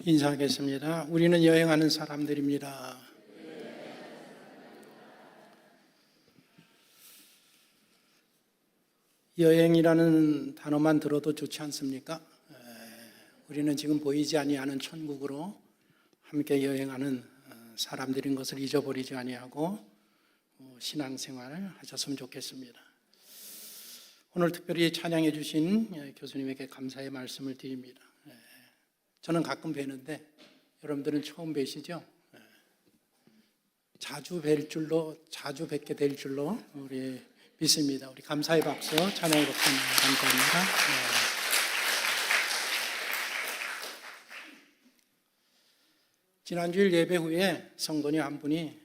인사하겠습니다. 우리는 여행하는 사람들입니다. 여행이라는 단어만 들어도 좋지 않습니까? 우리는 지금 보이지 아니하는 천국으로 함께 여행하는 사람들인 것을 잊어버리지 아니하고 신앙생활 하셨으면 좋겠습니다. 오늘 특별히 찬양해 주신 교수님에게 감사의 말씀을 드립니다. 저는 가끔 뵈는데 여러분들은 처음 뵈시죠? 자주 뵙게 될 줄로 우리 믿습니다. 우리 감사의 박수, 찬양의 박수 감사합니다. 지난주일 예배 후에 성도님 한 분이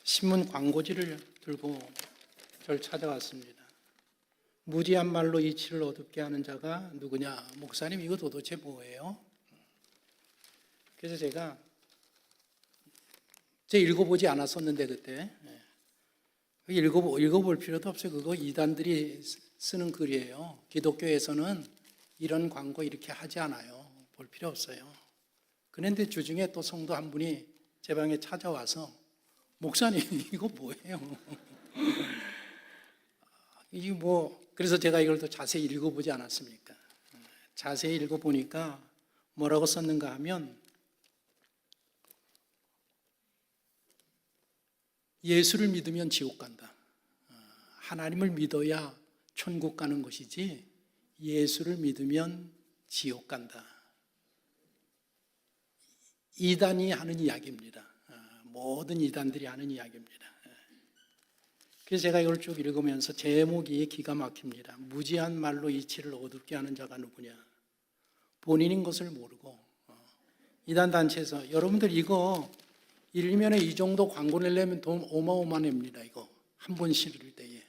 신문 광고지를 들고 저를 찾아왔습니다. 무지한 말로 이치를 어둡게 하는 자가 누구냐? 목사님, 이거 도대체 뭐예요? 그래서 제가 읽어보지 않았었는데 그때 읽어볼 필요도 없어요. 그거 이단들이 쓰는 글이에요. 기독교에서는 이런 광고 이렇게 하지 않아요. 볼 필요 없어요. 그런데 주중에 또 성도 한 분이 제 방에 찾아와서 목사님, 이거 뭐예요? 이게 그래서 제가 이걸 더 자세히 읽어보지 않았습니까? 자세히 읽어보니까 뭐라고 썼는가 하면 예수를 믿으면 지옥 간다. 하나님을 믿어야 천국 가는 것이지 예수를 믿으면 지옥 간다. 이단이 하는 이야기입니다. 모든 이단들이 하는 이야기입니다. 그래서 제가 이걸 쭉 읽으면서 제목이 기가 막힙니다. 무지한 말로 이치를 어둡게 하는 자가 누구냐? 본인인 것을 모르고 이단 단체에서 여러분들 이거 일면에 이 정도 광고 내려면 돈 어마어마합니다. 이거 한 번 실을 때에.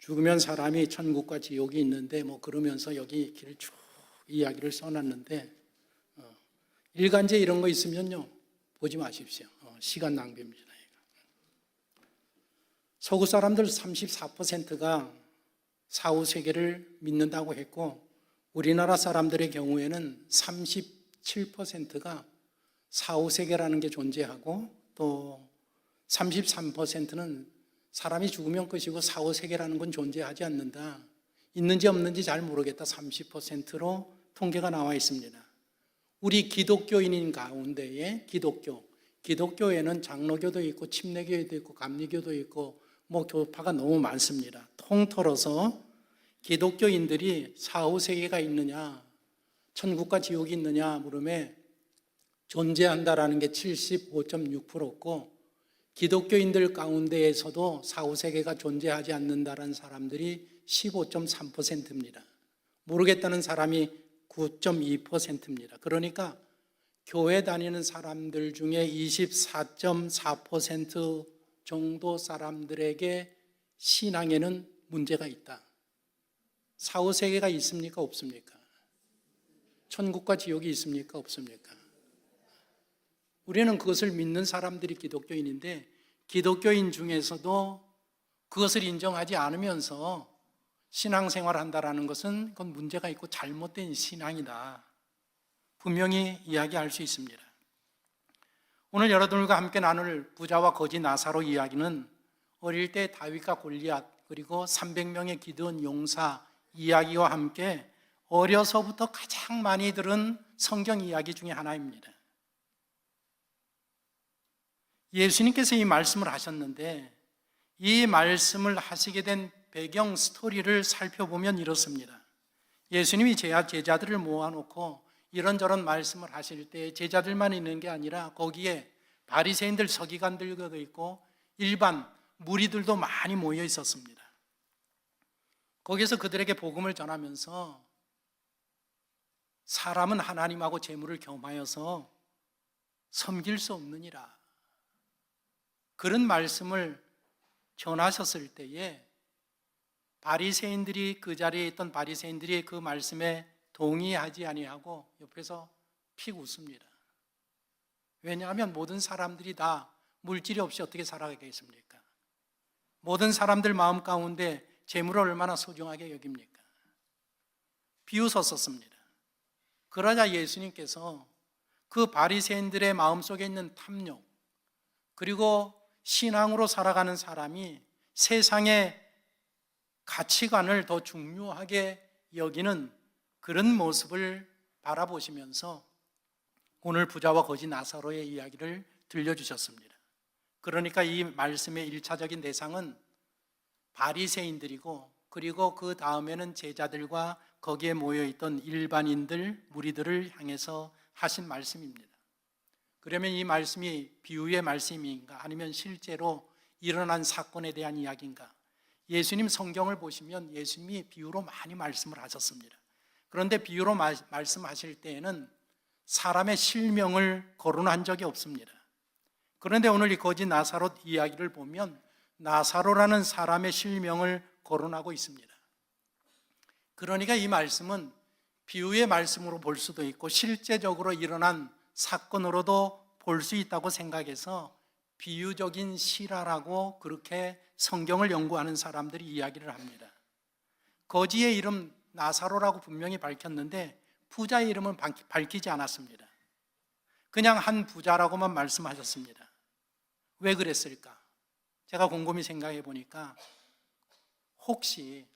죽으면 사람이 천국과 지옥이 있는데 그러면서 여기 길을 쭉 이야기를 써놨는데 일간지에 이런 거 있으면요 보지 마십시오. 시간 낭비입니다. 서구 사람들 34%가 사후세계를 믿는다고 했고 우리나라 사람들의 경우에는 37%가 사후세계라는 게 존재하고 또 33%는 사람이 죽으면 끝이고 사후세계라는 건 존재하지 않는다. 있는지 없는지 잘 모르겠다. 30%로 통계가 나와 있습니다. 우리 기독교인인 가운데에 기독교에는 장로교도 있고 침례교도 있고 감리교도 있고 교파가 너무 많습니다. 통틀어서 기독교인들이 사후세계가 있느냐, 천국과 지옥이 있느냐 물음에 존재한다라는 게 75.6%고 기독교인들 가운데에서도 사후세계가 존재하지 않는다라는 사람들이 15.3%입니다. 모르겠다는 사람이 9.2%입니다. 그러니까 교회 다니는 사람들 중에 24.4% 정도 사람들에게 신앙에는 문제가 있다. 사후세계가 있습니까? 없습니까? 천국과 지옥이 있습니까? 없습니까? 우리는 그것을 믿는 사람들이 기독교인인데 기독교인 중에서도 그것을 인정하지 않으면서 신앙생활 한다라는 것은 그건 문제가 있고 잘못된 신앙이다. 분명히 이야기할 수 있습니다. 오늘 여러분들과 함께 나눌 부자와 거지 나사로 이야기는 어릴 때 다윗과 골리앗 그리고 300명의 기드온 용사 이야기와 함께 어려서부터 가장 많이 들은 성경 이야기 중에 하나입니다. 예수님께서 이 말씀을 하셨는데 이 말씀을 하시게 된 배경 스토리를 살펴보면 이렇습니다. 예수님이 제자들을 모아놓고 이런저런 말씀을 하실 때 제자들만 있는 게 아니라 거기에 바리새인들, 서기관들도 있고 일반 무리들도 많이 모여 있었습니다. 거기서 그들에게 복음을 전하면서 사람은 하나님하고 재물을 겸하여서 섬길 수 없느니라 그런 말씀을 전하셨을 때에 바리새인들이 그 자리에 있던 바리새인들이 그 말씀에 동의하지 아니하고 옆에서 픽 웃습니다. 왜냐하면 모든 사람들이 다 물질이 없이 어떻게 살아가겠습니까? 모든 사람들 마음 가운데 재물을 얼마나 소중하게 여깁니까? 비웃었었습니다. 그러자 예수님께서 그 바리새인들의 마음속에 있는 탐욕, 그리고 신앙으로 살아가는 사람이 세상의 가치관을 더 중요하게 여기는 그런 모습을 바라보시면서 오늘 부자와 거지 나사로의 이야기를 들려주셨습니다. 그러니까 이 말씀의 1차적인 대상은 바리새인들이고, 그리고 그 다음에는 제자들과 거기에 모여있던 일반인들, 무리들을 향해서 하신 말씀입니다. 그러면 이 말씀이 비유의 말씀인가 아니면 실제로 일어난 사건에 대한 이야기인가? 예수님 성경을 보시면 예수님이 비유로 많이 말씀을 하셨습니다. 그런데 비유로 말씀하실 때에는 사람의 실명을 거론한 적이 없습니다. 그런데 오늘 이 거지 나사로 이야기를 보면 나사로라는 사람의 실명을 거론하고 있습니다. 그러니까 이 말씀은 비유의 말씀으로 볼 수도 있고 실제적으로 일어난 사건으로도 볼 수 있다고 생각해서 비유적인 실화라고 그렇게 성경을 연구하는 사람들이 이야기를 합니다. 거지의 이름 나사로라고 분명히 밝혔는데 부자의 이름은 밝히지 않았습니다. 그냥 한 부자라고만 말씀하셨습니다. 왜 그랬을까? 제가 곰곰이 생각해 보니까 혹시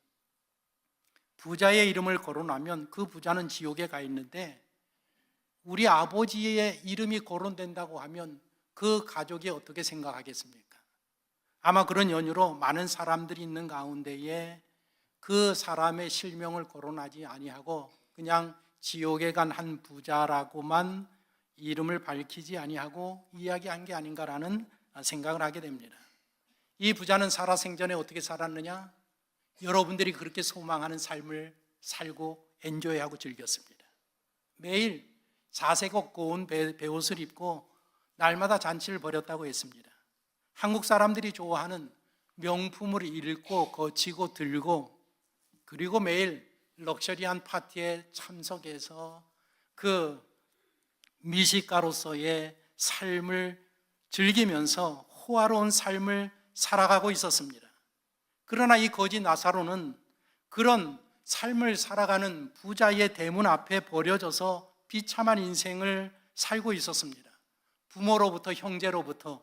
부자의 이름을 거론하면 그 부자는 지옥에 가 있는데 우리 아버지의 이름이 거론된다고 하면 그 가족이 어떻게 생각하겠습니까? 아마 그런 연유로 많은 사람들이 있는 가운데에 그 사람의 실명을 거론하지 아니하고 그냥 지옥에 간 한 부자라고만 이름을 밝히지 아니하고 이야기한 게 아닌가라는 생각을 하게 됩니다. 이 부자는 살아생전에 어떻게 살았느냐? 여러분들이 그렇게 소망하는 삶을 살고 엔조이하고 즐겼습니다. 매일 자세고 고운 베옷을 입고 날마다 잔치를 벌였다고 했습니다. 한국 사람들이 좋아하는 명품을 입고 거치고 들고 그리고 매일 럭셔리한 파티에 참석해서 그 미식가로서의 삶을 즐기면서 호화로운 삶을 살아가고 있었습니다. 그러나 이 거지 나사로는 그런 삶을 살아가는 부자의 대문 앞에 버려져서 비참한 인생을 살고 있었습니다. 부모로부터, 형제로부터,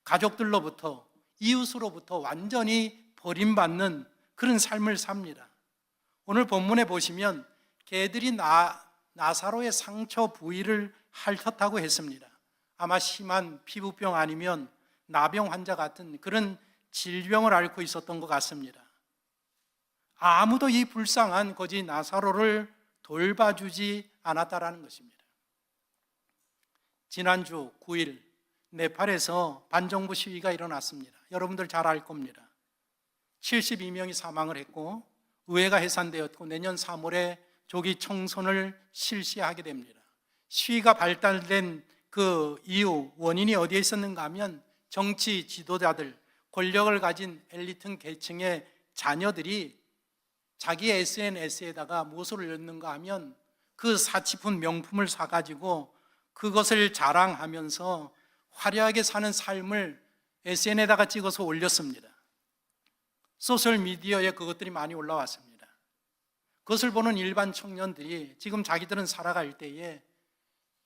가족들로부터, 이웃으로부터 완전히 버림받는 그런 삶을 삽니다. 오늘 본문에 보시면 개들이 나사로의 상처 부위를 핥았다고 했습니다. 아마 심한 피부병 아니면 나병 환자 같은 그런 질병을 앓고 있었던 것 같습니다. 아무도 이 불쌍한 거지 나사로를 돌봐주지 않았다라는 것입니다. 지난주 9일 네팔에서 반정부 시위가 일어났습니다. 여러분들 잘 알 겁니다. 72명이 사망을 했고 의회가 해산되었고 내년 3월에 조기 총선을 실시하게 됩니다. 시위가 발달된 그 이유, 원인이 어디에 있었는가 하면 정치 지도자들, 권력을 가진 엘리트 계층의 자녀들이 자기 SNS에다가 무엇을 올렸는가 하면 그 사치품 명품을 사가지고 그것을 자랑하면서 화려하게 사는 삶을 SNS에다가 찍어서 올렸습니다. 소셜미디어에 그것들이 많이 올라왔습니다. 그것을 보는 일반 청년들이 지금 자기들은 살아갈 때에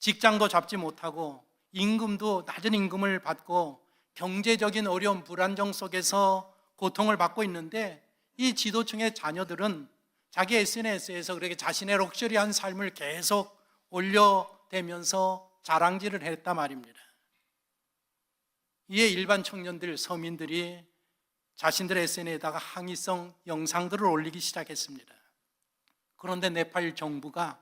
직장도 잡지 못하고 임금도 낮은 임금을 받고 경제적인 어려움, 불안정 속에서 고통을 받고 있는데 이 지도층의 자녀들은 자기 SNS에서 그렇게 자신의 럭셔리한 삶을 계속 올려대면서 자랑질을 했단 말입니다. 이에 일반 청년들, 서민들이 자신들의 SNS에다가 항의성 영상들을 올리기 시작했습니다. 그런데 네팔 정부가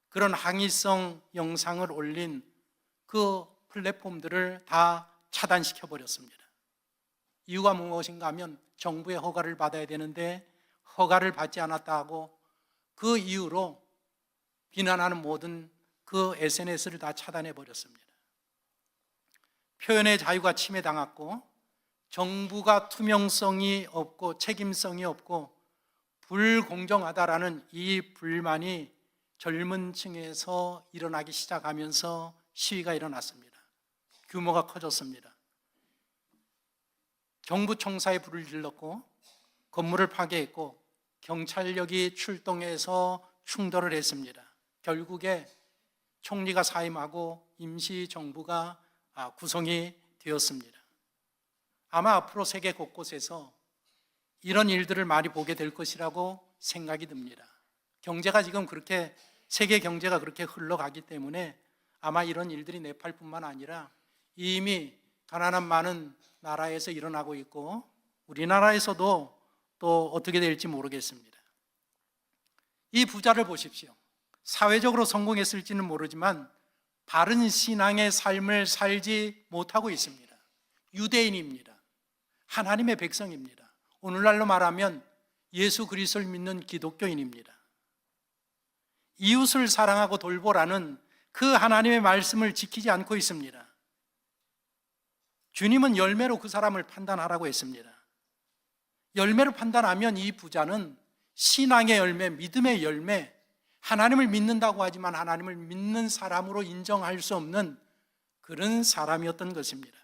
그런 항의성 영상을 올린 그 플랫폼들을 다 차단시켜 버렸습니다. 이유가 무엇인가 하면 정부의 허가를 받아야 되는데 허가를 받지 않았다고 그 이유로 비난하는 모든 그 SNS를 다 차단해 버렸습니다. 표현의 자유가 침해당했고 정부가 투명성이 없고 책임성이 없고 불공정하다라는 이 불만이 젊은 층에서 일어나기 시작하면서 시위가 일어났습니다. 규모가 커졌습니다. 정부 총사에 불을 질렀고 건물을 파괴했고 경찰력이 출동해서 충돌을 했습니다. 결국에 총리가 사임하고 임시정부가 구성이 되었습니다. 아마 앞으로 세계 곳곳에서 이런 일들을 많이 보게 될 것이라고 생각이 듭니다. 경제가 지금 그렇게, 세계 경제가 그렇게 흘러가기 때문에 아마 이런 일들이 네팔뿐만 아니라 이미 가난한 많은 나라에서 일어나고 있고 우리나라에서도 또 어떻게 될지 모르겠습니다. 이 부자를 보십시오. 사회적으로 성공했을지는 모르지만 바른 신앙의 삶을 살지 못하고 있습니다. 유대인입니다. 하나님의 백성입니다. 오늘날로 말하면 예수 그리스도를 믿는 기독교인입니다. 이웃을 사랑하고 돌보라는 그 하나님의 말씀을 지키지 않고 있습니다. 주님은 열매로 그 사람을 판단하라고 했습니다. 열매로 판단하면 이 부자는 신앙의 열매, 믿음의 열매, 하나님을 믿는다고 하지만 하나님을 믿는 사람으로 인정할 수 없는 그런 사람이었던 것입니다.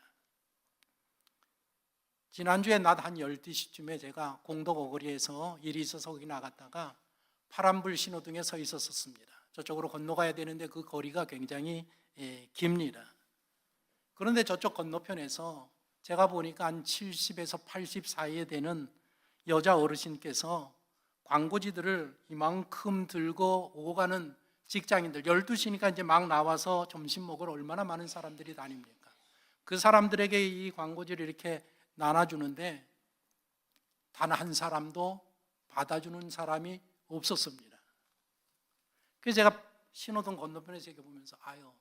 지난주에 낮 한 12시쯤에 제가 공덕 어거리에서 일이 있어서 거기 나갔다가 파란불 신호등에 서 있었습니다. 저쪽으로 건너가야 되는데 그 거리가 굉장히 깁니다. 그런데 저쪽 건너편에서 제가 보니까 한 70에서 80 사이에 되는 여자 어르신께서 광고지들을 이만큼 들고 오고 가는 직장인들, 12시니까 이제 막 나와서 점심 먹으러 얼마나 많은 사람들이 다닙니까? 그 사람들에게 이 광고지를 이렇게 나눠주는데 단 한 사람도 받아주는 사람이 없었습니다. 그래서 제가 신호등 건너편에서 이렇게 보면서 아유,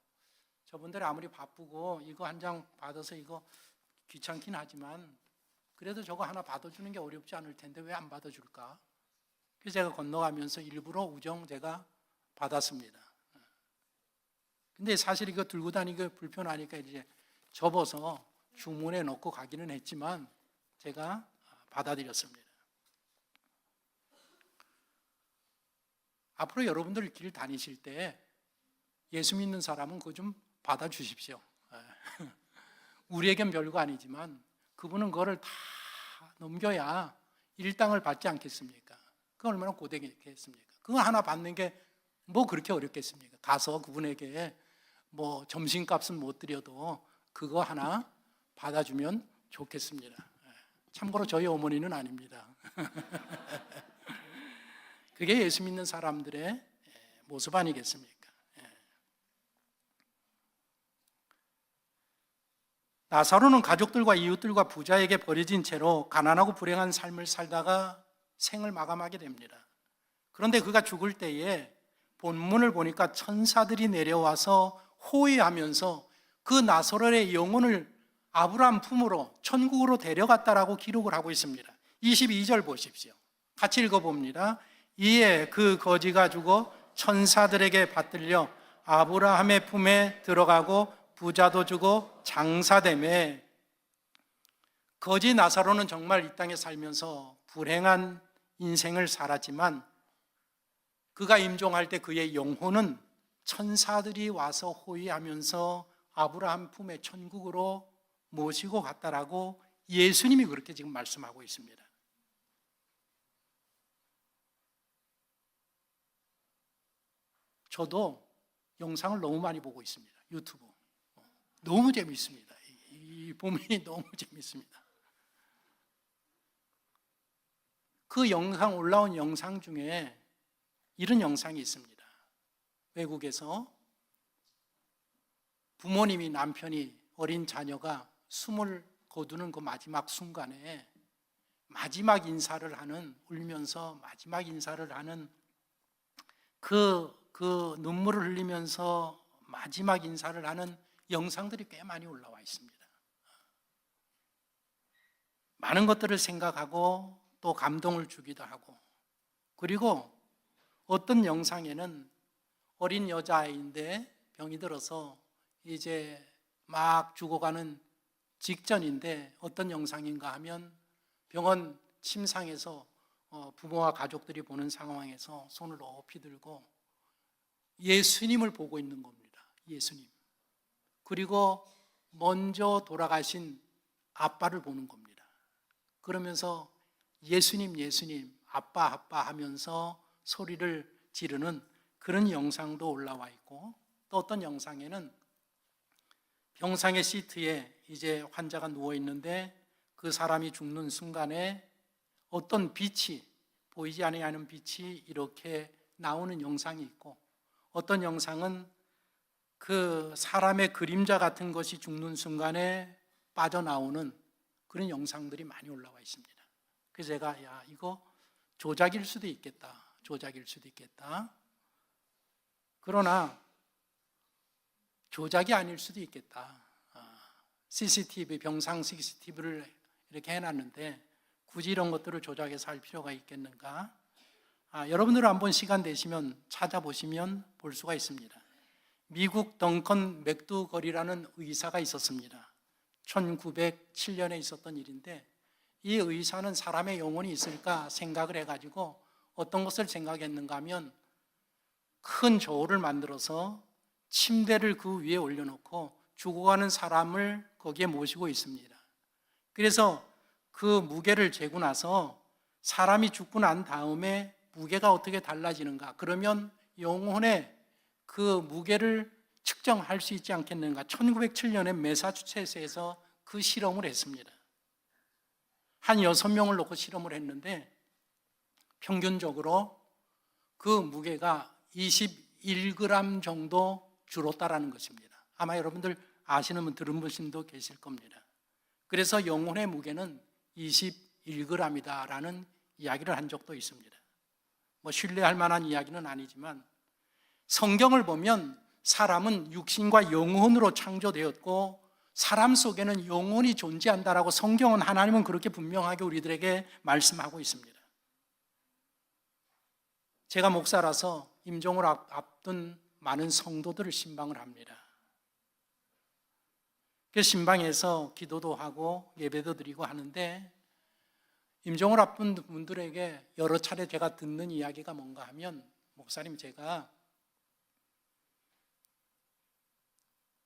저분들이 아무리 바쁘고 이거 한 장 받아서 이거 귀찮긴 하지만 그래도 저거 하나 받아주는 게 어렵지 않을 텐데 왜 안 받아줄까? 그래서 제가 건너가면서 일부러 우정 제가 받았습니다. 근데 사실 이거 들고 다니기 불편하니까 이제 접어서 주문에 넣고 가기는 했지만 제가 받아들였습니다. 앞으로 여러분들 길 다니실 때 예수 믿는 사람은 그거 좀 받아주십시오. 우리에겐 별거 아니지만 그분은 그거를 다 넘겨야 일당을 받지 않겠습니까? 그거 얼마나 고되겠습니까? 그거 하나 받는 게 뭐 그렇게 어렵겠습니까? 가서 그분에게 뭐 점심값은 못 드려도 그거 하나 받아주면 좋겠습니다. 참고로 저희 어머니는 아닙니다. 그게 예수 믿는 사람들의 모습 아니겠습니까? 나사로는 가족들과 이웃들과 부자에게 버려진 채로 가난하고 불행한 삶을 살다가 생을 마감하게 됩니다. 그런데 그가 죽을 때에 본문을 보니까 천사들이 내려와서 호위하면서 그 나사로의 영혼을 아브라함 품으로 천국으로 데려갔다라고 기록을 하고 있습니다. 22절 보십시오. 같이 읽어봅니다. 이에 그 거지가 죽어 천사들에게 받들려 아브라함의 품에 들어가고 부자도 주고 장사되매. 거지 나사로는 정말 이 땅에 살면서 불행한 인생을 살았지만 그가 임종할 때 그의 영혼은 천사들이 와서 호위하면서 아브라함 품의 천국으로 모시고 갔다라고 예수님이 그렇게 지금 말씀하고 있습니다. 저도 영상을 너무 많이 보고 있습니다. 유튜브. 너무 재미있습니다. 이 보면이 너무 재미있습니다. 그 영상, 올라온 영상 중에 이런 영상이 있습니다. 외국에서 부모님이, 남편이, 어린 자녀가 숨을 거두는 그 마지막 순간에 마지막 인사를 하는, 울면서 마지막 인사를 하는 그 눈물을 흘리면서 마지막 인사를 하는 영상들이 꽤 많이 올라와 있습니다. 많은 것들을 생각하고 또 감동을 주기도 하고, 그리고 어떤 영상에는 어린 여자아이인데 병이 들어서 이제 막 죽어가는 직전인데 어떤 영상인가 하면 병원 침상에서 부모와 가족들이 보는 상황에서 손을 높이 들고 예수님을 보고 있는 겁니다. 예수님. 그리고 먼저 돌아가신 아빠를 보는 겁니다. 그러면서 예수님, 예수님, 아빠, 아빠 하면서 소리를 지르는 그런 영상도 올라와 있고, 또 어떤 영상에는 병상의 시트에 이제 환자가 누워 있는데 그 사람이 죽는 순간에 어떤 빛이, 보이지 않는 빛이 이렇게 나오는 영상이 있고, 어떤 영상은 그 사람의 그림자 같은 것이 죽는 순간에 빠져나오는 그런 영상들이 많이 올라와 있습니다. 그래서 제가 이거 조작일 수도 있겠다. 조작일 수도 있겠다. 그러나 조작이 아닐 수도 있겠다. CCTV, 병상 CCTV를 이렇게 해놨는데 굳이 이런 것들을 조작해서 할 필요가 있겠는가? 여러분들 한번 시간 되시면 찾아보시면 볼 수가 있습니다. 미국 덩컨 맥두걸이라는 의사가 있었습니다. 1907년에 있었던 일인데 이 의사는 사람의 영혼이 있을까 생각을 해가지고 어떤 것을 생각했는가 하면 큰 저울을 만들어서 침대를 그 위에 올려놓고 죽어가는 사람을 거기에 모시고 있습니다. 그래서 그 무게를 재고 나서 사람이 죽고 난 다음에 무게가 어떻게 달라지는가, 그러면 영혼의 그 무게를 측정할 수 있지 않겠는가. 1907년에 매사추세츠에서 그 실험을 했습니다. 한 6명을 놓고 실험을 했는데 평균적으로 그 무게가 21g 정도 줄었다라는 것입니다. 아마 여러분들 아시는 분, 들은 분도 계실 겁니다. 그래서 영혼의 무게는 21g이다라는 이야기를 한 적도 있습니다. 신뢰할 만한 이야기는 아니지만 성경을 보면 사람은 육신과 영혼으로 창조되었고 사람 속에는 영혼이 존재한다라고 성경은, 하나님은 그렇게 분명하게 우리들에게 말씀하고 있습니다. 제가 목사라서 임종을 앞둔 많은 성도들을 신방을 합니다. 그 신방에서 기도도 하고 예배도 드리고 하는데 임종을 앞둔 분들에게 여러 차례 제가 듣는 이야기가 뭔가 하면, 목사님, 제가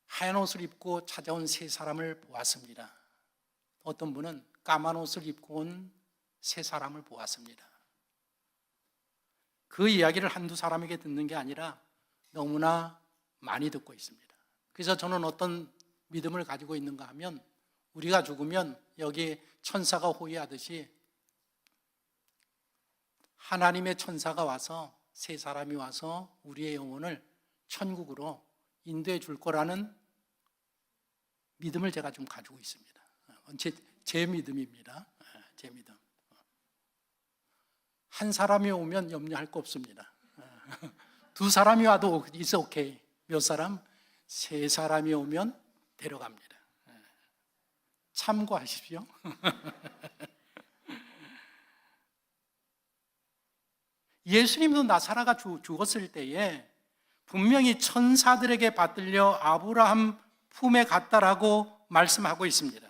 하얀 옷을 입고 찾아온 세 사람을 보았습니다. 어떤 분은 까만 옷을 입고 온 세 사람을 보았습니다. 그 이야기를 한두 사람에게 듣는 게 아니라 너무나 많이 듣고 있습니다. 그래서 저는 어떤 믿음을 가지고 있는가 하면, 우리가 죽으면 여기 천사가 호위하듯이 하나님의 천사가 와서, 세 사람이 와서 우리의 영혼을 천국으로 인도해 줄 거라는 믿음을 제가 좀 가지고 있습니다. 제 믿음입니다. 제 믿음. 한 사람이 오면 염려할 거 없습니다. 두 사람이 와도 it's okay. 몇 사람? 세 사람이 오면 데려갑니다. 참고하십시오. 예수님도 나사로가 죽었을 때에 분명히 천사들에게 받들려 아브라함 품에 갔다라고 말씀하고 있습니다.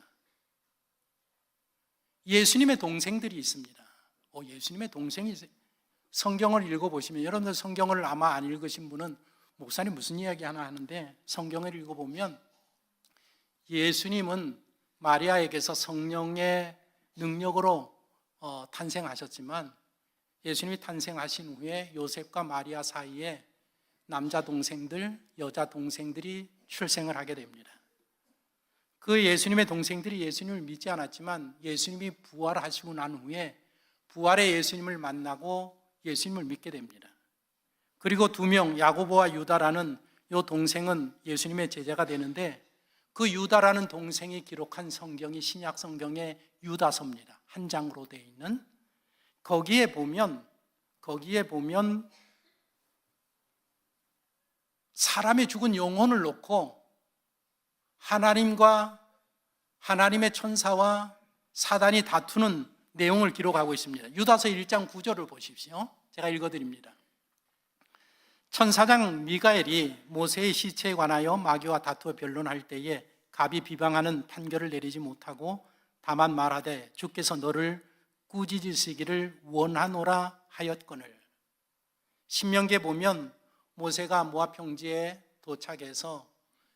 예수님의 동생들이 있습니다. 예수님의 동생이 있어요. 성경을 읽어보시면, 여러분들 성경을 아마 안 읽으신 분은 목사님 무슨 이야기 하나 하는데, 성경을 읽어보면 예수님은 마리아에게서 성령의 능력으로 탄생하셨지만, 예수님이 탄생하신 후에 요셉과 마리아 사이에 남자 동생들, 여자 동생들이 출생을 하게 됩니다. 그 예수님의 동생들이 예수님을 믿지 않았지만 예수님이 부활하시고 난 후에 부활의 예수님을 만나고 예수님을 믿게 됩니다. 그리고 두 명, 야고보와 유다라는 이 동생은 예수님의 제자가 되는데, 그 유다라는 동생이 기록한 성경이 신약 성경의 유다서입니다. 한 장으로 되어 있는. 거기에 보면 사람의 죽은 영혼을 놓고 하나님과 하나님의 천사와 사단이 다투는 내용을 기록하고 있습니다. 유다서 1장 9절을 보십시오. 제가 읽어드립니다. 천사장 미가엘이 모세의 시체에 관하여 마귀와 다투어 변론할 때에 갑이 비방하는 판결을 내리지 못하고 다만 말하되 주께서 너를 꾸짖으시기를 원하노라 하였거늘. 신명기에 보면 모세가 모압 평지에 도착해서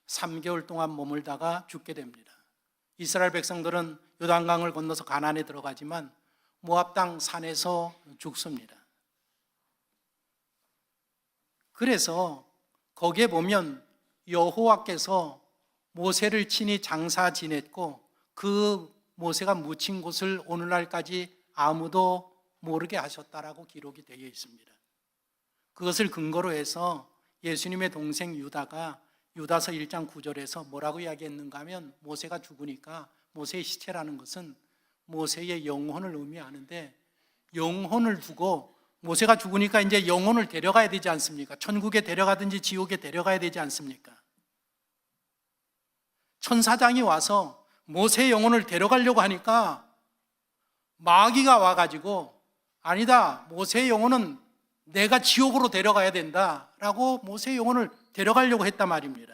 3개월 동안 머물다가 죽게 됩니다. 이스라엘 백성들은 요단강을 건너서 가나안에 들어가지만 모압 땅 산에서 죽습니다. 그래서 거기에 보면 여호와께서 모세를 친히 장사 지냈고 그 모세가 묻힌 곳을 오늘날까지 아무도 모르게 하셨다라고 기록이 되어 있습니다. 그것을 근거로 해서 예수님의 동생 유다가 유다서 1장 9절에서 뭐라고 이야기했는가 하면 모세가 죽으니까 모세의 시체라는 것은 모세의 영혼을 의미하는데 영혼을 두고 모세가 죽으니까 이제 영혼을 데려가야 되지 않습니까? 천국에 데려가든지 지옥에 데려가야 되지 않습니까? 천사장이 와서 모세의 영혼을 데려가려고 하니까 마귀가 와가지고 아니다, 모세의 영혼은 내가 지옥으로 데려가야 된다라고 모세의 영혼을 데려가려고 했단 말입니다.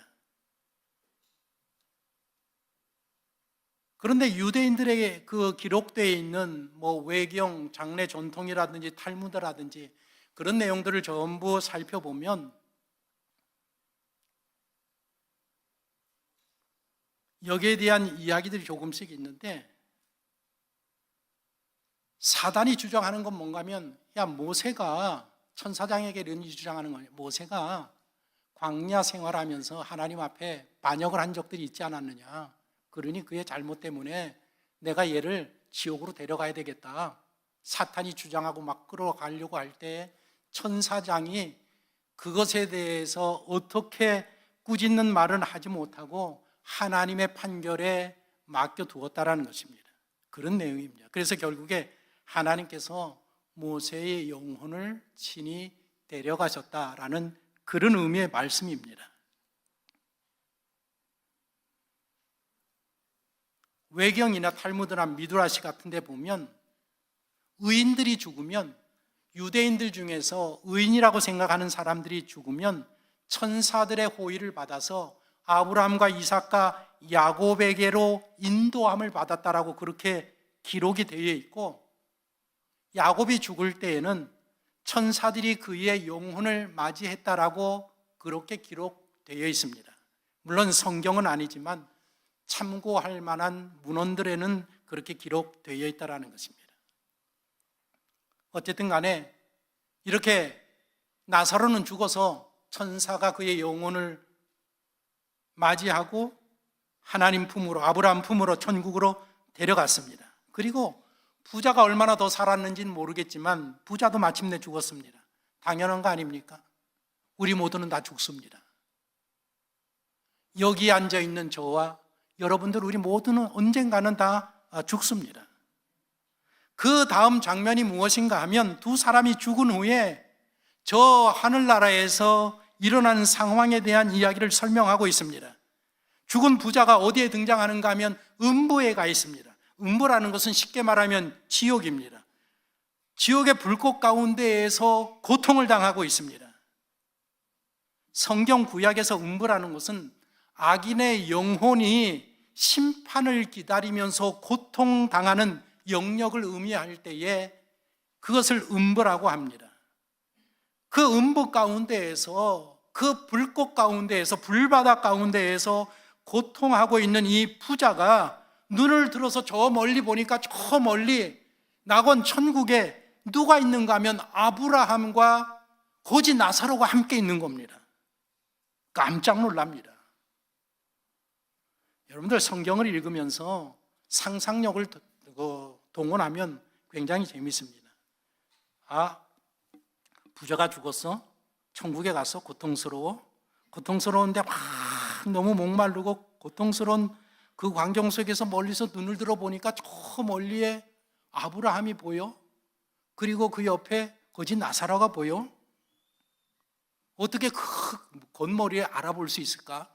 그런데 유대인들에게 그 기록되어 있는 외경, 장례 전통이라든지 탈무드라든지 그런 내용들을 전부 살펴보면 여기에 대한 이야기들이 조금씩 있는데 사단이 주장하는 건 뭔가 하면 모세가 천사장에게 이런 주장하는 거예요. 모세가 광야 생활하면서 하나님 앞에 반역을 한 적들이 있지 않았느냐. 그러니 그의 잘못 때문에 내가 얘를 지옥으로 데려가야 되겠다. 사탄이 주장하고 막 끌어가려고 할 때 천사장이 그것에 대해서 어떻게 꾸짖는 말은 하지 못하고 하나님의 판결에 맡겨두었다라는 것입니다. 그런 내용입니다. 그래서 결국에 하나님께서 모세의 영혼을 친히 데려가셨다라는 그런 의미의 말씀입니다. 외경이나 탈무드나 미드라시 같은 데 보면 의인들이 죽으면 유대인들 중에서 의인이라고 생각하는 사람들이 죽으면 천사들의 호의를 받아서 아브라함과 이삭과 야곱에게로 인도함을 받았다라고 그렇게 기록이 되어 있고 야곱이 죽을 때에는 천사들이 그의 영혼을 맞이했다라고 그렇게 기록되어 있습니다. 물론 성경은 아니지만 참고할 만한 문헌들에는 그렇게 기록되어 있다는 것입니다. 어쨌든 간에 이렇게 나사로는 죽어서 천사가 그의 영혼을 맞이하고 하나님 품으로 아브라함 품으로 천국으로 데려갔습니다. 그리고 부자가 얼마나 더 살았는지는 모르겠지만 부자도 마침내 죽었습니다. 당연한 거 아닙니까? 우리 모두는 다 죽습니다. 여기 앉아있는 저와 여러분들 우리 모두는 언젠가는 다 죽습니다. 그 다음 장면이 무엇인가 하면 두 사람이 죽은 후에 저 하늘나라에서 일어난 상황에 대한 이야기를 설명하고 있습니다. 죽은 부자가 어디에 등장하는가 하면 음부에 가 있습니다. 음부라는 것은 쉽게 말하면 지옥입니다. 지옥의 불꽃 가운데에서 고통을 당하고 있습니다. 성경 구약에서 음부라는 것은 악인의 영혼이 심판을 기다리면서 고통당하는 영역을 의미할 때에 그것을 음부라고 합니다. 그 음부 가운데에서 그 불꽃 가운데에서 불바다 가운데에서 고통하고 있는 이 부자가 눈을 들어서 저 멀리 보니까 저 멀리 낙원 천국에 누가 있는가 하면 아브라함과 고지 나사로가 함께 있는 겁니다. 깜짝 놀랍니다. 여러분들 성경을 읽으면서 상상력을 동원하면 굉장히 재밌습니다. 부자가 죽었어? 천국에 가서 고통스러운데 막 너무 목마르고 고통스러운 그 광경 속에서 멀리서 눈을 들어보니까 저 멀리에 아브라함이 보여? 그리고 그 옆에 거지 나사로가 보여? 어떻게 그 건머리에 알아볼 수 있을까?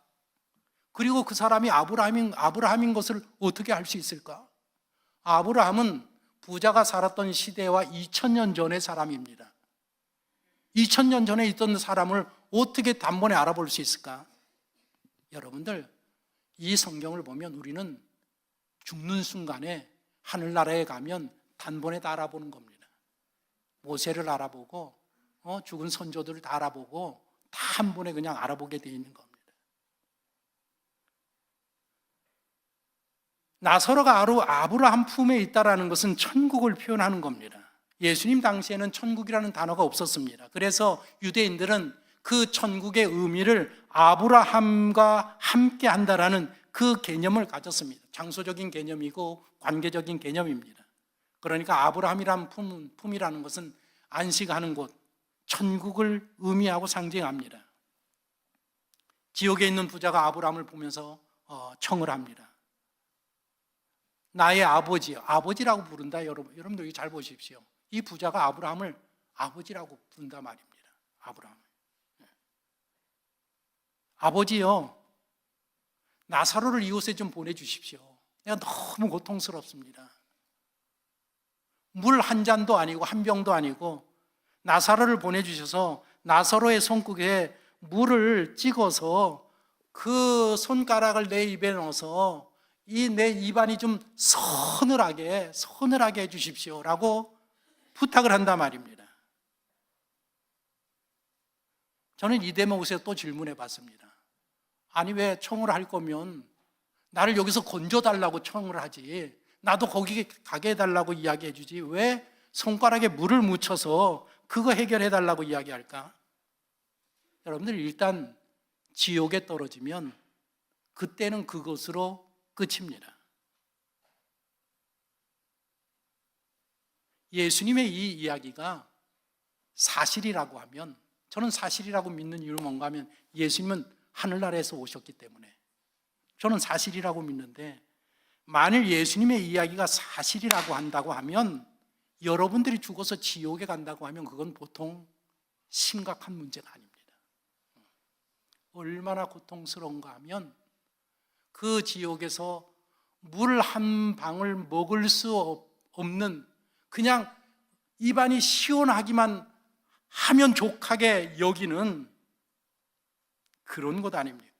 그리고 그 사람이 아브라함인 것을 어떻게 알 수 있을까? 아브라함은 부자가 살았던 시대와 2000년 전의 사람입니다. 2000년 전에 있던 사람을 어떻게 단번에 알아볼 수 있을까? 여러분들, 이 성경을 보면 우리는 죽는 순간에 하늘나라에 가면 단번에 다 알아보는 겁니다. 모세를 알아보고 죽은 선조들을 다 알아보고 다 한 번에 그냥 알아보게 되어 있는 겁니다. 나사로가 아브라함 품에 있다라는 것은 천국을 표현하는 겁니다. 예수님 당시에는 천국이라는 단어가 없었습니다. 그래서 유대인들은 그 천국의 의미를 아브라함과 함께 한다라는 그 개념을 가졌습니다. 장소적인 개념이고 관계적인 개념입니다. 그러니까 아브라함이란 품이라는 것은 안식하는 곳, 천국을 의미하고 상징합니다. 지옥에 있는 부자가 아브라함을 보면서 청을 합니다. 나의 아버지요. 아버지라고 부른다. 여러분들 잘 보십시오. 이 부자가 아브라함을 아버지라고 부른다 말입니다. 아브라함. 아버지요, 나사로를 이곳에 좀 보내주십시오. 내가 너무 고통스럽습니다. 물 한 잔도 아니고 한 병도 아니고 나사로를 보내주셔서 나사로의 손국에 물을 찍어서 그 손가락을 내 입에 넣어서 이 내 입안이 좀 서늘하게 해주십시오라고 부탁을 한단 말입니다. 저는 이 대목에서 또 질문해 봤습니다. 아니, 왜 청을 할 거면 나를 여기서 건져달라고 청을 하지, 나도 거기 가게 해달라고 이야기해 주지, 왜 손가락에 물을 묻혀서 그거 해결해 달라고 이야기할까? 여러분들, 일단 지옥에 떨어지면 그때는 그것으로 끝입니다. 예수님의 이 이야기가 사실이라고 하면, 저는 사실이라고 믿는 이유는 뭔가 하면 예수님은 하늘나라에서 오셨기 때문에 저는 사실이라고 믿는데, 만일 예수님의 이야기가 사실이라고 한다고 하면 여러분들이 죽어서 지옥에 간다고 하면 그건 보통 심각한 문제가 아닙니다. 얼마나 고통스러운가 하면 그 지옥에서 물 한 방울 먹을 수 없는, 그냥 입안이 시원하기만 하면 족하게 여기는 그런 것 아닙니까?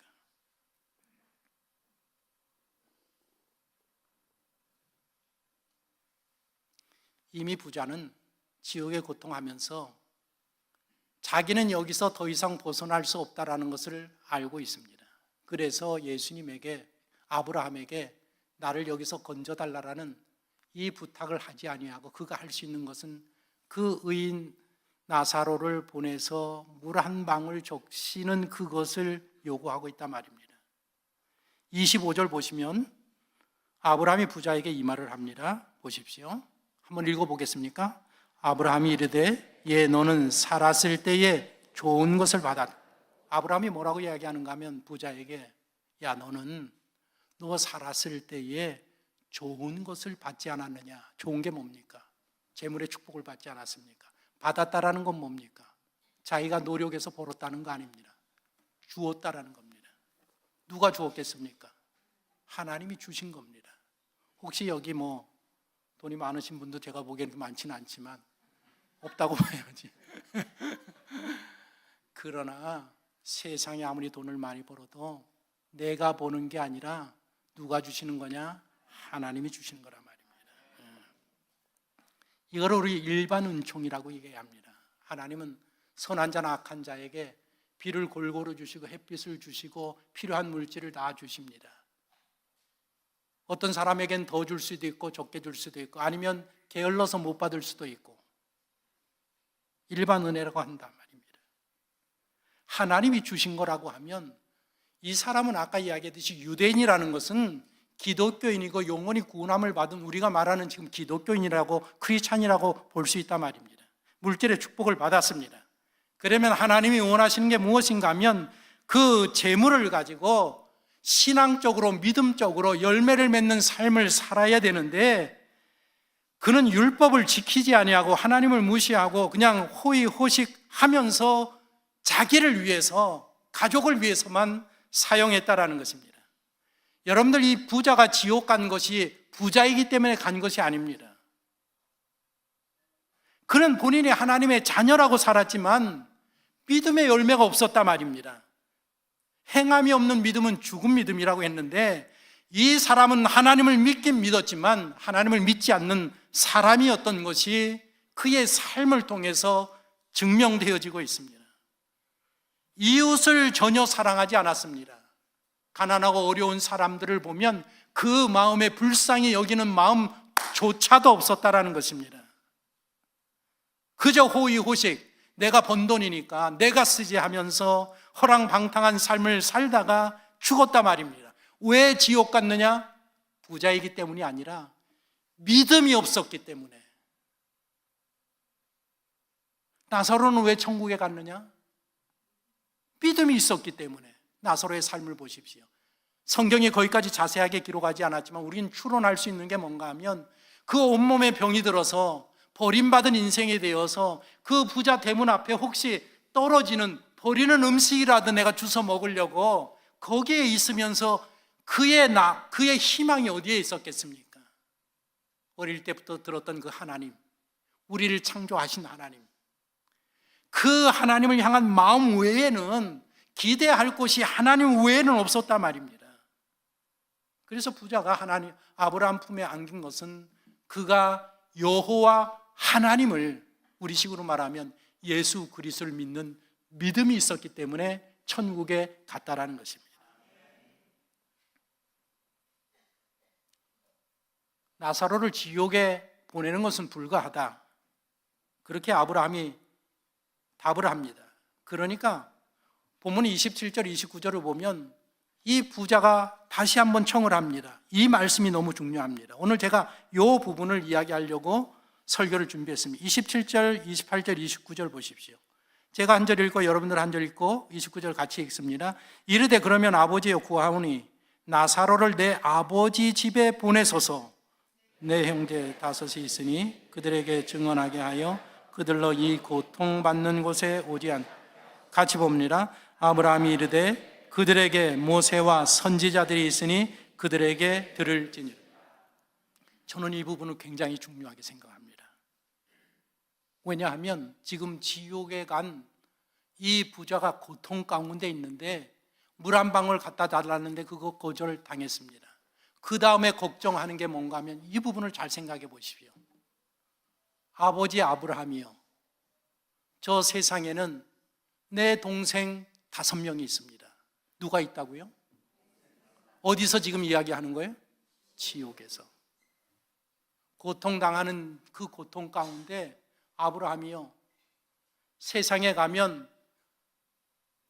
이미 부자는 지옥에 고통하면서 자기는 여기서 더 이상 벗어날 수 없다라는 것을 알고 있습니다. 그래서 예수님에게, 아브라함에게 나를 여기서 건져달라는 이 부탁을 하지 아니하고 그가 할 수 있는 것은 그 의인 나사로를 보내서 물 한 방울 적시는 그것을 요구하고 있단 말입니다. 25절 보시면 아브라함이 부자에게 이 말을 합니다. 보십시오. 한번 읽어보겠습니까? 아브라함이 이르되 예, 너는 살았을 때에 좋은 것을 받았다. 아브라함이 뭐라고 이야기하는가 하면 부자에게, 야, 너 살았을 때에 좋은 것을 받지 않았느냐? 좋은 게 뭡니까? 재물의 축복을 받지 않았습니까? 받았다라는 건 뭡니까? 자기가 노력해서 벌었다는 거 아닙니다. 주었다라는 겁니다. 누가 주었겠습니까? 하나님이 주신 겁니다. 혹시 여기 돈이 많으신 분도 제가 보기에는 많지는 않지만 없다고 봐야지. 그러나 세상에 아무리 돈을 많이 벌어도 내가 버는 게 아니라 누가 주시는 거냐? 하나님이 주시는 거란 말입니다. 이걸 우리 일반 은총이라고 얘기합니다. 하나님은 선한 자나 악한 자에게 비를 골고루 주시고 햇빛을 주시고 필요한 물질을 다 주십니다. 어떤 사람에겐 더 줄 수도 있고 적게 줄 수도 있고 아니면 게을러서 못 받을 수도 있고, 일반 은혜라고 한단 말입니다. 하나님이 주신 거라고 하면 이 사람은 아까 이야기했듯이 유대인이라는 것은 기독교인이고 영원히 구원함을 받은 우리가 말하는 지금 기독교인이라고 크리스찬이라고 볼 수 있단 말입니다. 물질의 축복을 받았습니다. 그러면 하나님이 원하시는 게 무엇인가 하면 그 재물을 가지고 신앙적으로 믿음적으로 열매를 맺는 삶을 살아야 되는데, 그는 율법을 지키지 아니하고 하나님을 무시하고 그냥 호의호식하면서 자기를 위해서, 가족을 위해서만 사용했다라는 것입니다. 여러분들, 이 부자가 지옥 간 것이 부자이기 때문에 간 것이 아닙니다. 그는 본인이 하나님의 자녀라고 살았지만 믿음의 열매가 없었단 말입니다. 행함이 없는 믿음은 죽은 믿음이라고 했는데, 이 사람은 하나님을 믿긴 믿었지만 하나님을 믿지 않는 사람이었던 것이 그의 삶을 통해서 증명되어지고 있습니다. 이웃을 전혀 사랑하지 않았습니다. 가난하고 어려운 사람들을 보면 그 마음에 불쌍히 여기는 마음조차도 없었다라는 것입니다. 그저 호의호식, 내가 번 돈이니까 내가 쓰지 하면서 허랑방탕한 삶을 살다가 죽었단 말입니다. 왜 지옥 갔느냐? 부자이기 때문이 아니라 믿음이 없었기 때문에. 나사로는 왜 천국에 갔느냐? 믿음이 있었기 때문에. 나사로의 삶을 보십시오. 성경이 거기까지 자세하게 기록하지 않았지만 우리는 추론할 수 있는 게 뭔가 하면 그 온몸에 병이 들어서 버림받은 인생이 되어서 그 부자 대문 앞에 혹시 떨어지는 버리는 음식이라도 내가 주워 먹으려고 거기에 있으면서 그의 희망이 어디에 있었겠습니까? 어릴 때부터 들었던 그 하나님, 우리를 창조하신 하나님, 그 하나님을 향한 마음 외에는 기대할 곳이 하나님 외에는 없었단 말입니다. 그래서 부자가 아브라함 품에 안긴 것은 그가 여호와 하나님을, 우리식으로 말하면 예수 그리스도를 믿는 믿음이 있었기 때문에 천국에 갔다라는 것입니다. 나사로를 지옥에 보내는 것은 불가하다, 그렇게 아브라함이 답을 합니다. 그러니까 본문 27절 29절을 보면 이 부자가 다시 한번 청을 합니다. 이 말씀이 너무 중요합니다. 오늘 제가 이 부분을 이야기하려고 설교를 준비했습니다. 27절, 28절, 29절 보십시오. 제가 한 절 읽고 여러분들 한 절 읽고 29절 같이 읽습니다. 이르되 그러면 아버지여 구하오니 나사로를 내 아버지 집에 보내소서. 내 형제 다섯이 있으니 그들에게 증언하게 하여 그들로 이 고통받는 곳에 오지 않. 같이 봅니다. 아브라함이 이르되 그들에게 모세와 선지자들이 있으니 그들에게 들을지니라. 저는 이 부분을 굉장히 중요하게 생각합니다. 왜냐하면 지금 지옥에 간 이 부자가 고통 가운데 있는데 물 한 방울 갖다 달라는데 그거 거절당했습니다. 그 다음에 걱정하는 게 뭔가 하면 이 부분을 잘 생각해 보십시오. 아버지 아브라함이요, 저 세상에는 내 동생 5명이 있습니다. 누가 있다고요? 어디서 지금 이야기하는 거예요? 지옥에서. 고통당하는 그 고통 가운데 아브라함이요, 세상에 가면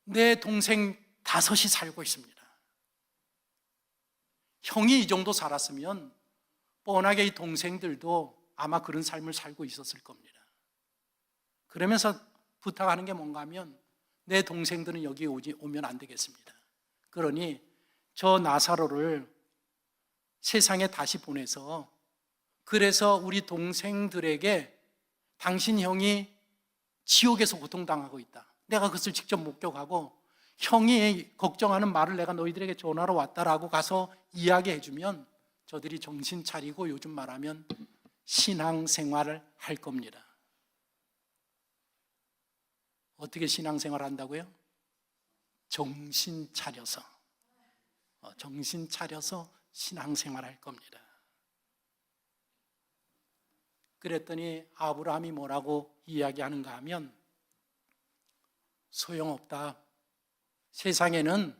내 동생 5이 살고 있습니다. 형이 이 정도 살았으면 뻔하게 이 동생들도 아마 그런 삶을 살고 있었을 겁니다. 그러면서 부탁하는 게 뭔가 하면 내 동생들은 여기 오면 안 되겠습니다. 그러니 저 나사로를 세상에 다시 보내서, 그래서 우리 동생들에게 당신 형이 지옥에서 고통당하고 있다, 내가 그것을 직접 목격하고 형이 걱정하는 말을 내가 너희들에게 전하러 왔다라고 가서 이야기해 주면 저들이 정신 차리고 요즘 말하면 신앙생활을 할 겁니다. 어떻게 신앙생활을 한다고요? 정신 차려서 신앙생활을 할 겁니다. 그랬더니 아브라함이 뭐라고 이야기하는가 하면 소용없다. 세상에는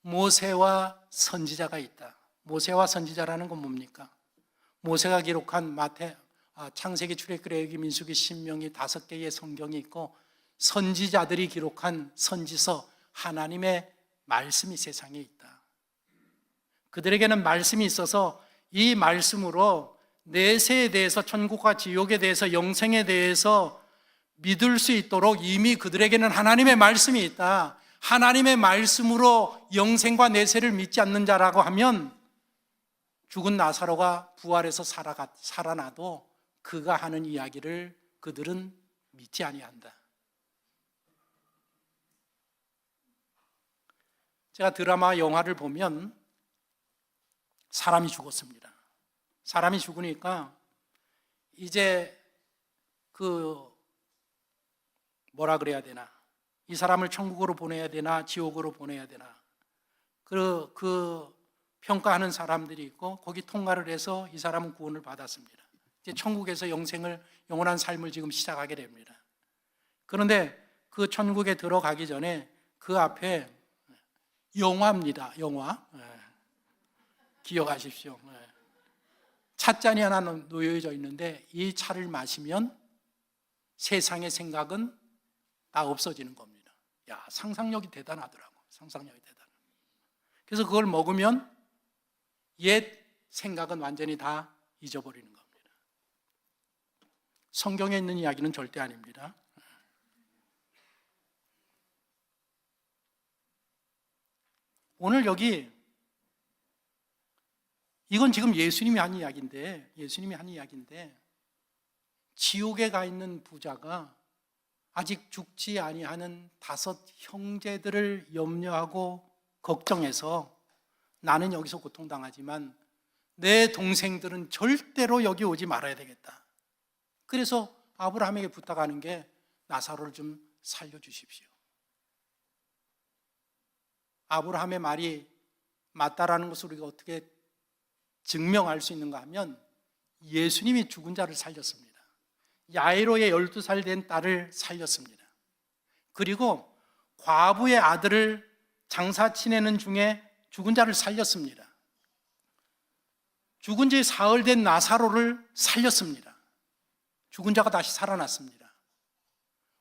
모세와 선지자가 있다. 모세와 선지자라는 건 뭡니까? 모세가 기록한 창세기, 출애굽기, 민수기, 신명기 5개의 성경이 있고 선지자들이 기록한 선지서, 하나님의 말씀이 세상에 있다. 그들에게는 말씀이 있어서 이 말씀으로 내세에 대해서, 천국과 지옥에 대해서, 영생에 대해서 믿을 수 있도록 이미 그들에게는 하나님의 말씀이 있다. 하나님의 말씀으로 영생과 내세를 믿지 않는 자라고 하면 죽은 나사로가 부활해서 살아나도 그가 하는 이야기를 그들은 믿지 아니한다. 제가 드라마, 영화를 보면 사람이 죽었습니다. 사람이 죽으니까 이제 뭐라 그래야 되나, 이 사람을 천국으로 보내야 되나 지옥으로 보내야 되나, 그 평가하는 사람들이 있고 거기 통과를 해서 이 사람은 구원을 받았습니다. 이제 천국에서 영원한 삶을 지금 시작하게 됩니다. 그런데 그 천국에 들어가기 전에 그 앞에 영화입니다. 영화. 기억하십시오. 찻잔이 하나 놓여져 있는데 이 차를 마시면 세상의 생각은 다 없어지는 겁니다. 야, 상상력이 대단하더라고. 상상력이 대단해. 그래서 그걸 먹으면 옛 생각은 완전히 다 잊어버리는 겁니다. 성경에 있는 이야기는 절대 아닙니다. 오늘 여기 이건 지금 예수님이 한 이야기인데 지옥에 가 있는 부자가 아직 죽지 아니하는 5 형제들을 염려하고 걱정해서 나는 여기서 고통당하지만 내 동생들은 절대로 여기 오지 말아야 되겠다. 그래서 아브라함에게 부탁하는 게 나사로를 좀 살려주십시오. 아브라함의 말이 맞다라는 것을 우리가 어떻게 증명할 수 있는가 하면 예수님이 죽은 자를 살렸습니다. 야이로의 12살 된 딸을 살렸습니다. 그리고 과부의 아들을 장사 지내는 중에 죽은 자를 살렸습니다. 죽은 지 사흘 된 나사로를 살렸습니다. 죽은 자가 다시 살아났습니다.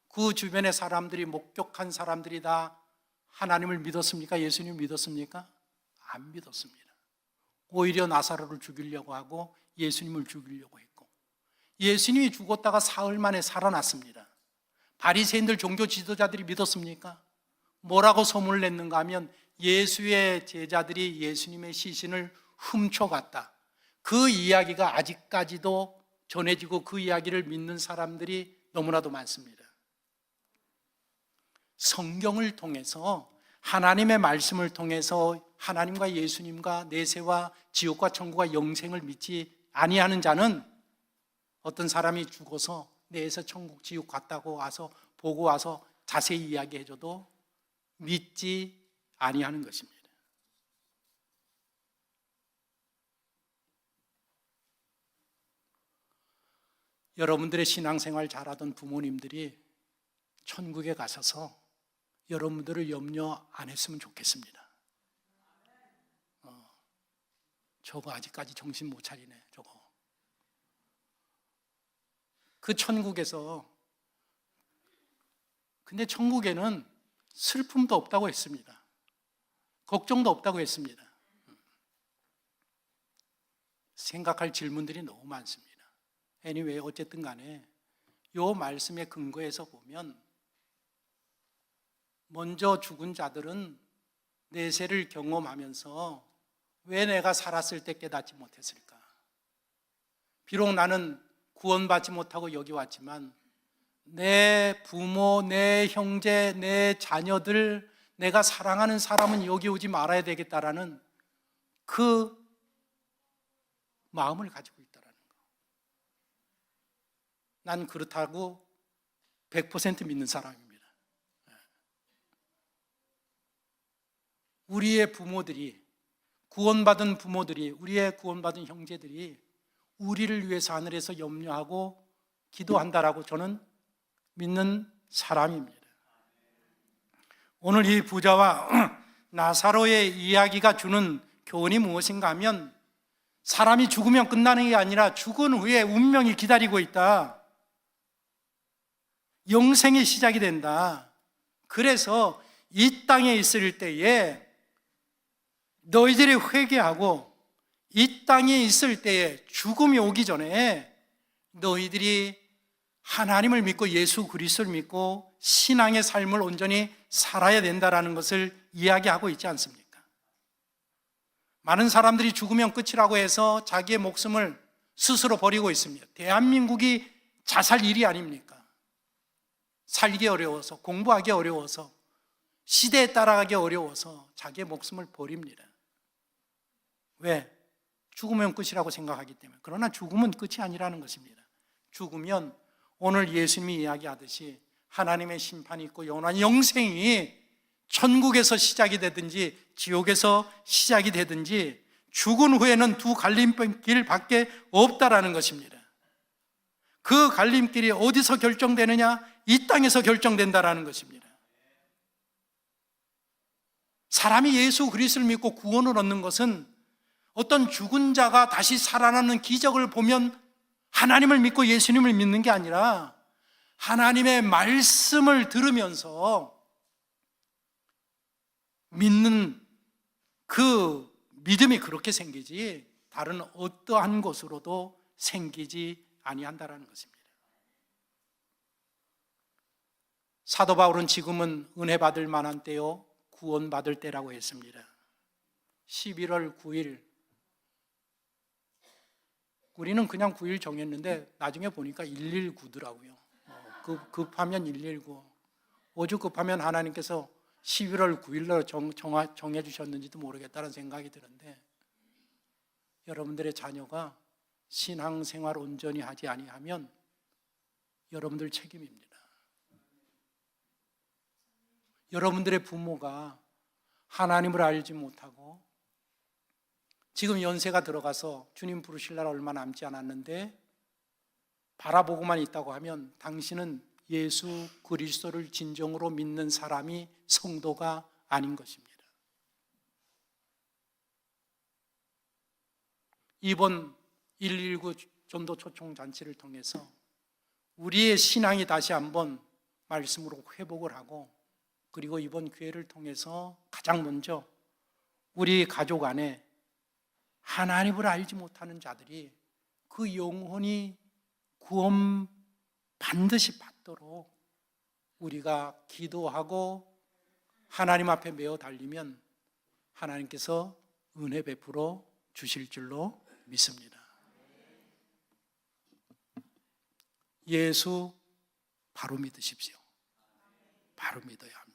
그 주변의 사람들이, 목격한 사람들이 다 하나님을 믿었습니까? 예수님을 믿었습니까? 안 믿었습니다. 오히려 나사로를 죽이려고 하고 예수님을 죽이려고 했고, 예수님이 죽었다가 사흘 만에 살아났습니다. 바리새인들, 종교 지도자들이 믿었습니까? 뭐라고 소문을 냈는가 하면 예수의 제자들이 예수님의 시신을 훔쳐갔다. 그 이야기가 아직까지도 전해지고 그 이야기를 믿는 사람들이 너무나도 많습니다. 성경을 통해서, 하나님의 말씀을 통해서 하나님과 예수님과 내세와 지옥과 천국과 영생을 믿지 아니하는 자는 어떤 사람이 죽어서 내에서 천국 지옥 갔다고 와서 보고 와서 자세히 이야기해줘도 믿지 아니하는 것입니다. 여러분들의 신앙생활 잘하던 부모님들이 천국에 가셔서 여러분들을 염려 안 했으면 좋겠습니다. 저거 아직까지 정신 못 차리네, 저거. 그 천국에서, 근데 천국에는 슬픔도 없다고 했습니다. 걱정도 없다고 했습니다. 생각할 질문들이 너무 많습니다. anyway, 어쨌든 간에 이 말씀의 근거에서 보면 먼저 죽은 자들은 내세를 경험하면서 왜 내가 살았을 때 깨닫지 못했을까? 비록 나는 구원받지 못하고 여기 왔지만 내 부모, 내 형제, 내 자녀들, 내가 사랑하는 사람은 여기 오지 말아야 되겠다라는 그 마음을 가지고 있다라는 거. 난 그렇다고 100% 믿는 사람입니다. 우리의 부모들이, 구원받은 부모들이, 우리의 구원받은 형제들이 우리를 위해서 하늘에서 염려하고 기도한다라고 저는 믿는 사람입니다. 오늘 이 부자와 나사로의 이야기가 주는 교훈이 무엇인가 하면, 사람이 죽으면 끝나는 게 아니라 죽은 후에 운명이 기다리고 있다. 영생이 시작이 된다. 그래서 이 땅에 있을 때에 너희들이 회개하고, 이 땅에 있을 때에 죽음이 오기 전에 너희들이 하나님을 믿고 예수 그리스도를 믿고 신앙의 삶을 온전히 살아야 된다는 것을 이야기하고 있지 않습니까? 많은 사람들이 죽으면 끝이라고 해서 자기의 목숨을 스스로 버리고 있습니다. 대한민국이 자살 일이 아닙니까? 살기 어려워서, 공부하기 어려워서, 시대에 따라가기 어려워서 자기의 목숨을 버립니다. 왜? 죽으면 끝이라고 생각하기 때문에. 그러나 죽음은 끝이 아니라는 것입니다. 죽으면 오늘 예수님이 이야기하듯이 하나님의 심판이 있고 영원한 영생이 천국에서 시작이 되든지 지옥에서 시작이 되든지 죽은 후에는 두 갈림길밖에 없다라는 것입니다. 그 갈림길이 어디서 결정되느냐? 이 땅에서 결정된다라는 것입니다. 사람이 예수 그리스도를 믿고 구원을 얻는 것은 어떤 죽은 자가 다시 살아나는 기적을 보면 하나님을 믿고 예수님을 믿는 게 아니라 하나님의 말씀을 들으면서 믿는 그 믿음이 그렇게 생기지 다른 어떠한 것으로도 생기지 아니한다라는 것입니다. 사도 바울은 지금은 은혜 받을 만한 때요 구원 받을 때라고 했습니다. 11월 9일 우리는 그냥 9일 정했는데 나중에 보니까 119더라고요. 급하면 119. 오죽 급하면 하나님께서 11월 9일로 정해 주셨는지도 모르겠다는 생각이 드는데 여러분들의 자녀가 신앙생활 온전히 하지 아니하면 여러분들 책임입니다. 여러분들의 부모가 하나님을 알지 못하고 지금 연세가 들어가서 주님 부르실 날 얼마 남지 않았는데 바라보고만 있다고 하면 당신은 예수 그리스도를 진정으로 믿는 사람이 성도가 아닌 것입니다. 이번 119 전도 초청 잔치를 통해서 우리의 신앙이 다시 한번 말씀으로 회복을 하고 그리고 이번 기회를 통해서 가장 먼저 우리 가족 안에 하나님을 알지 못하는 자들이 그 영혼이 구원 반드시 받도록 우리가 기도하고 하나님 앞에 메어 달리면 하나님께서 은혜 베풀어 주실 줄로 믿습니다. 예수 바로 믿으십시오. 바로 믿어야 합니다.